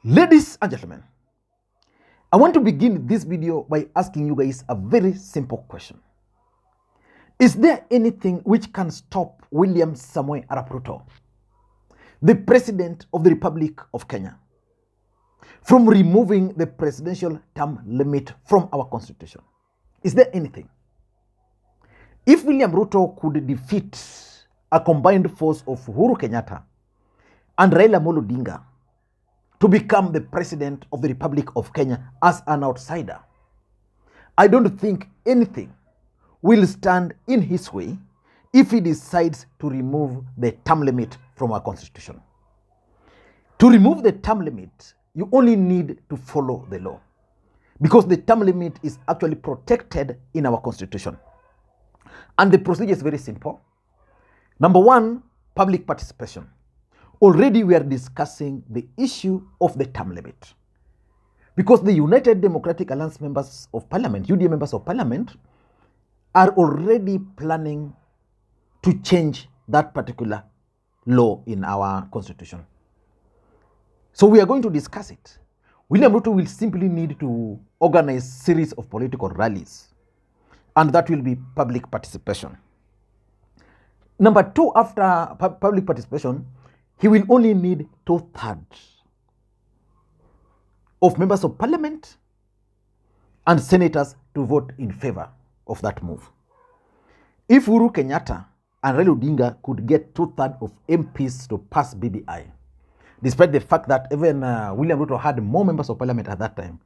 Ladies and gentlemen, I want to begin this video by asking you guys a very simple question. Is there anything which can stop William Samoei Arap Ruto, the President of the Republic of Kenya, from removing the presidential term limit from our constitution? Is there anything? If William Ruto could defeat a combined force of Uhuru Kenyatta and Raila Odinga to become the President of the Republic of Kenya as an outsider, I don't think anything will stand in his way if he decides to remove the term limit from our constitution. To remove the term limit, you only need to follow the law, because the term limit is actually protected in our constitution. And the procedure is very simple. Number one, public participation. Already we are discussing the issue of the term limit, because the United Democratic Alliance members of Parliament, UDA members of Parliament, are already planning to change that particular law in our constitution. So we are going to discuss it. William Ruto will simply need to organize a series of political rallies, and that will be public participation. Number two, after public participation, he will only need 2/3 of members of Parliament and senators to vote in favor of that move. If Uhuru Kenyatta and Raila Odinga could get 2/3 of MPs to pass BBI, despite the fact that even William Ruto had more members of Parliament at that time,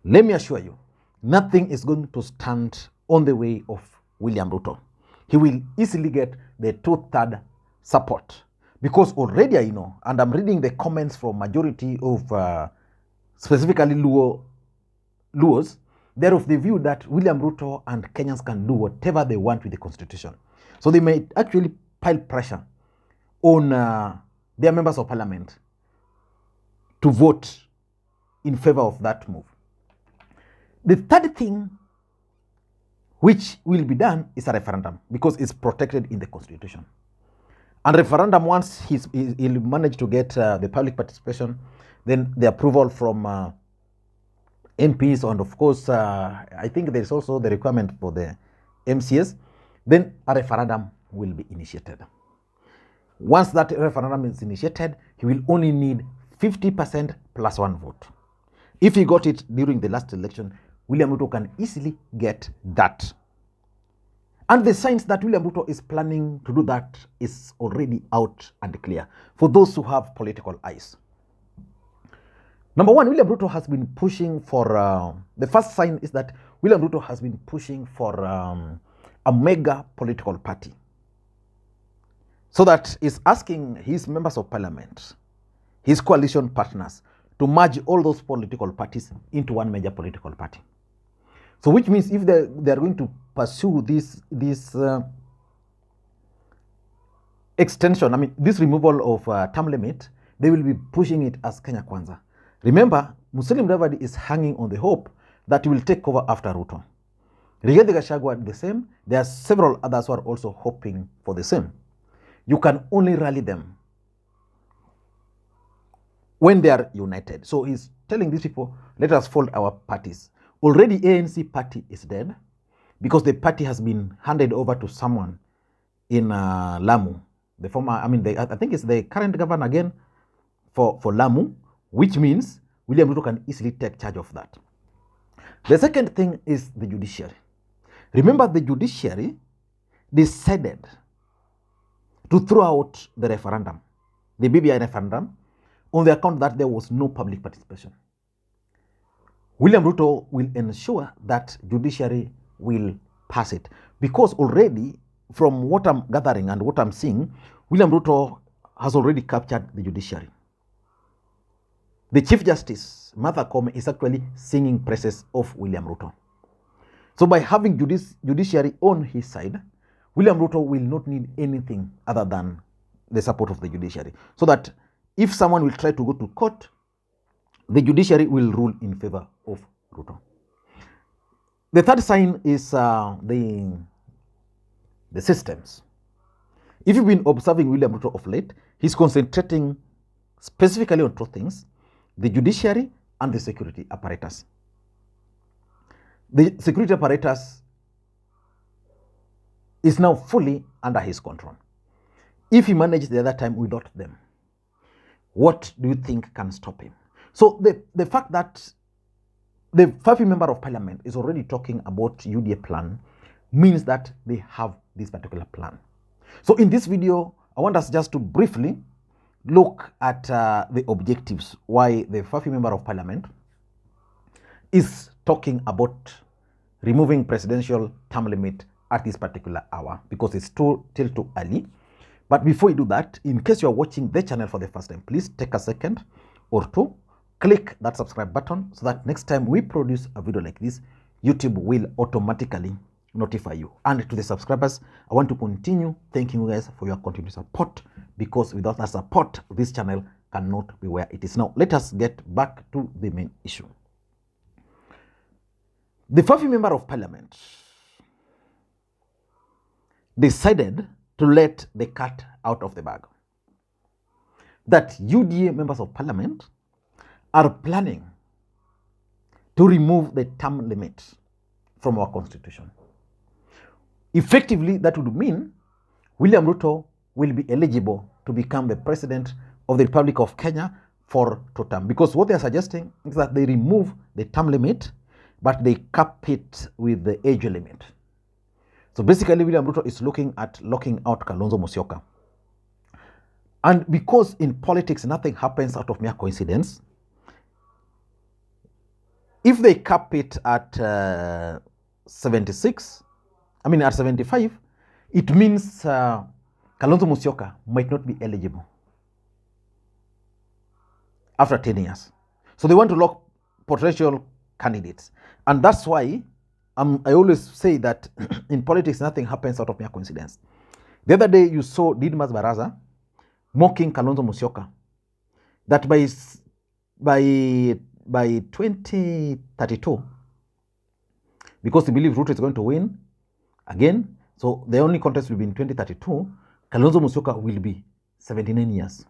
let me assure you, nothing is going to stand on the way of William Ruto. He will easily get the 2/3 support, because already I know, and I'm reading the comments from majority of specifically Luos, they're of the view that William Ruto and Kenyans can do whatever they want with the constitution. So they may actually pile pressure on their members of Parliament to vote in favor of that move. The third thing which will be done is a referendum, because it's protected in the constitution. And referendum, once he'll manage to get the public participation, then the approval from MPs, and of course, I think there's also the requirement for the MCS, then a referendum will be initiated. Once that referendum is initiated, he will only need 50% plus 1 vote. If he got it during the last election, William Ruto can easily get that. And the signs that William Ruto is planning to do that is already out and clear for those who have political eyes. Number one, William Ruto has been pushing for, the first sign is that William Ruto has been pushing for a mega political party. So that is asking his members of Parliament, his coalition partners, to merge all those political parties into one major political party. So which means if they are going to pursue this extension, this removal of term limit, they will be pushing it as Kenya Kwanza. Remember, Musalia Mudavadi is hanging on the hope that he will take over after Ruto. Rigathi Gachagua the same. There are several others who are also hoping for the same. You can only rally them when they are united. So he's telling these people, let us fold our parties. Already ANC party is dead, because the party has been handed over to someone in Lamu. The former, I think it's the current governor again for Lamu, which means William Ruto can easily take charge of that. The second thing is the judiciary. Remember, the judiciary decided to throw out the referendum, the BBI referendum, on the account that there was no public participation. William Ruto will ensure that judiciary will pass it, because already from what I'm gathering and what I'm seeing, William Ruto has already captured the judiciary. The Chief Justice, Martha Koome, is actually singing praises of William Ruto. So by having judiciary on his side, William Ruto will not need anything other than the support of the judiciary. So that if someone will try to go to court, the judiciary will rule in favor of Ruto. The third sign is the systems. If you've been observing William Ruto of late, he's concentrating specifically on two things. the judiciary and the security apparatus. The security apparatus is now fully under his control. If he managed the other time without them, what do you think can stop him? So the fact that the Fafi member of parliament is already talking about UDA plan means that they have this particular plan. So in this video, I want us just to briefly look at the objectives why the Fafi member of parliament is talking about removing presidential term limit at this particular hour, because it's still too early. But before you do that, in case you are watching the channel for the first time, please take a second or two, click that subscribe button so that next time we produce a video like this, YouTube will automatically notify you. And to the subscribers, I want to continue thanking you guys for your continued support, because without that support, this channel cannot be where it is now. Let us get back to the main issue. The Fafi member of parliament decided to let the cat out of the bag. That UDA members of parliament are planning to remove the term limit from our constitution. Effectively, that would mean William Ruto will be eligible to become the president of the Republic of Kenya for 2 terms. Because what they are suggesting is that they remove the term limit, but they cap it with the age limit. So basically, William Ruto is looking at locking out Kalonzo Musyoka. And because in politics, nothing happens out of mere coincidence, if they cap it at 75, it means Kalonzo Musyoka might not be eligible after 10 years. So they want to lock potential candidates. And that's why I always say that in politics, nothing happens out of mere coincidence. The other day, you saw Didmas Baraza mocking Kalonzo Musyoka, that by 2032, because they believe Ruto is going to win again, so the only contest will be in 2032, Kalonzo Musyoka will be 79 years.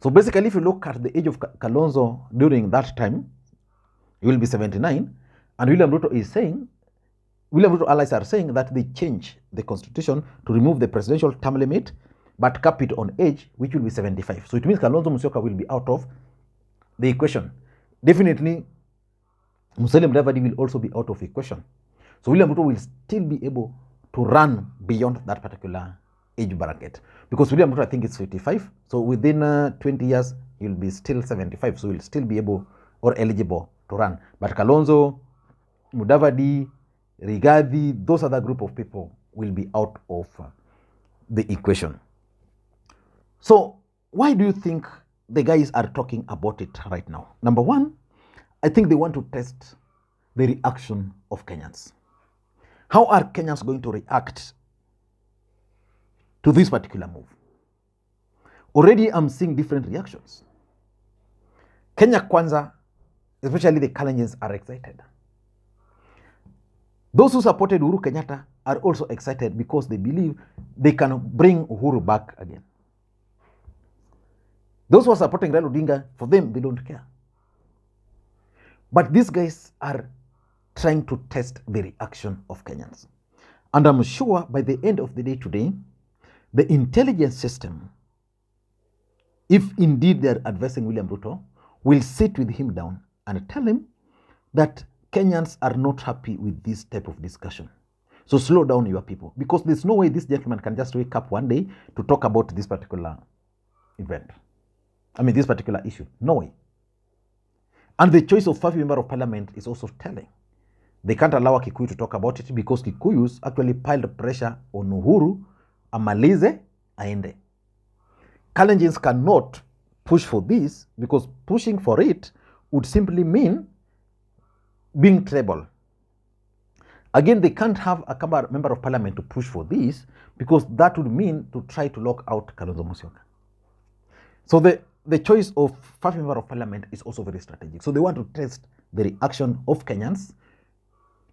So basically, if you look at the age of Kalonzo during that time, he will be 79, and William Ruto allies are saying that they change the constitution to remove the presidential term limit, but cap it on age, which will be 75. So it means Kalonzo Musyoka will be out of the equation. Definitely, Musalia Mudavadi will also be out of the equation. So William Ruto will still be able to run beyond that particular age bracket. Because William Ruto, I think, is 55. So within 20 years, he will be still 75. So he will still be able or eligible to run. But Kalonzo, Mudavadi, Rigathi, those other group of people will be out of the equation. So why do you think the guys are talking about it right now? Number one, I think they want to test the reaction of Kenyans. How are Kenyans going to react to this particular move? Already I'm seeing different reactions. Kenya Kwanza, especially the Kalenjins, are excited. Those who supported Uhuru Kenyatta are also excited because they believe they can bring Uhuru back again. Those who are supporting Raila Odinga, for them, they don't care. But these guys are trying to test the reaction of Kenyans. And I'm sure by the end of the day today, the intelligence system, if indeed they're advising William Ruto, will sit with him down and tell him that Kenyans are not happy with this type of discussion. So slow down your people, because there's no way this gentleman can just wake up one day to talk about this particular event. This particular issue. No way. And the choice of Fafi member of parliament is also telling. They can't allow Kikuyu to talk about it because Kikuyus actually piled pressure on Uhuru, amalize, aende. Kalenjins cannot push for this because pushing for it would simply mean being treble. Again, they can't have a member of parliament to push for this because that would mean to try to lock out Kalonzo Musyoka. So the choice of Fafi member of parliament is also very strategic. So they want to test the reaction of Kenyans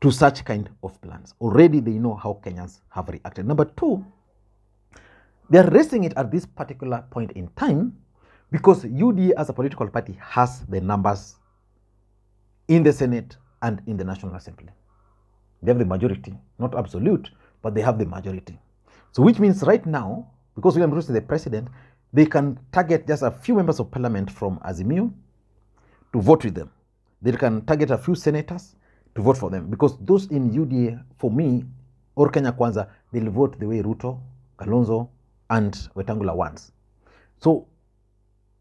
to such kind of plans. Already they know how Kenyans have reacted. Number two, they are raising it at this particular point in time Because UDA as a political party has the numbers in the Senate and in the National Assembly. They have the majority, not absolute, but they have the majority. So which means right now, because William Ruto is the president, they can target just a few members of parliament from Azimio to vote with them. They can target a few senators to vote for them, because those in UDA, for me, or Kenya Kwanza, they'll vote the way Ruto, Kalonzo, and Wetangula wants. So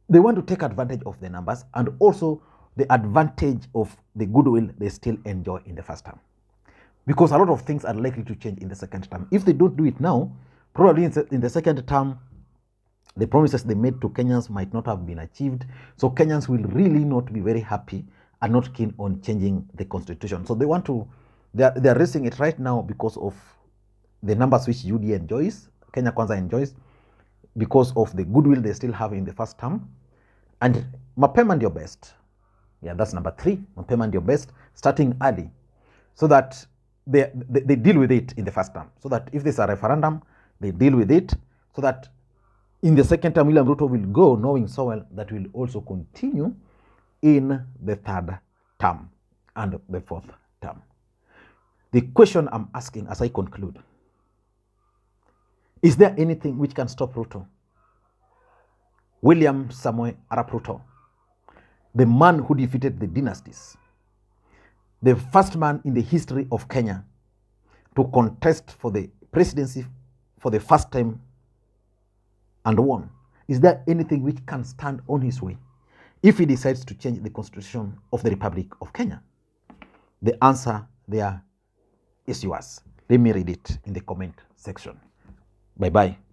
they want to take advantage of the numbers and also the advantage of the goodwill they still enjoy in the first term. Because a lot of things are likely to change in the second term. If they don't do it now, probably in the second term, the promises they made to Kenyans might not have been achieved. So Kenyans will really not be very happy and not keen on changing the constitution. So they want to, they're raising it right now because of the numbers which UDA enjoys, Kenya Kwanza enjoys, because of the goodwill they still have in the first term. And mapema ndio best. Yeah, that's number 3. Mapema ndio best, starting early, so that they deal with it in the first term. So that if there's a referendum, they deal with it, so that in the second term, William Ruto will go knowing so well that will also continue in the third term and the fourth term. The question I'm asking as I conclude, is there anything which can stop Ruto? William Samoei Arap Ruto, the man who defeated the dynasties, the first man in the history of Kenya to contest for the presidency for the first time and won. Is there anything which can stand on his way if he decides to change the constitution of the Republic of Kenya? The answer there is yours. Let me read it in the comment section. Bye-bye.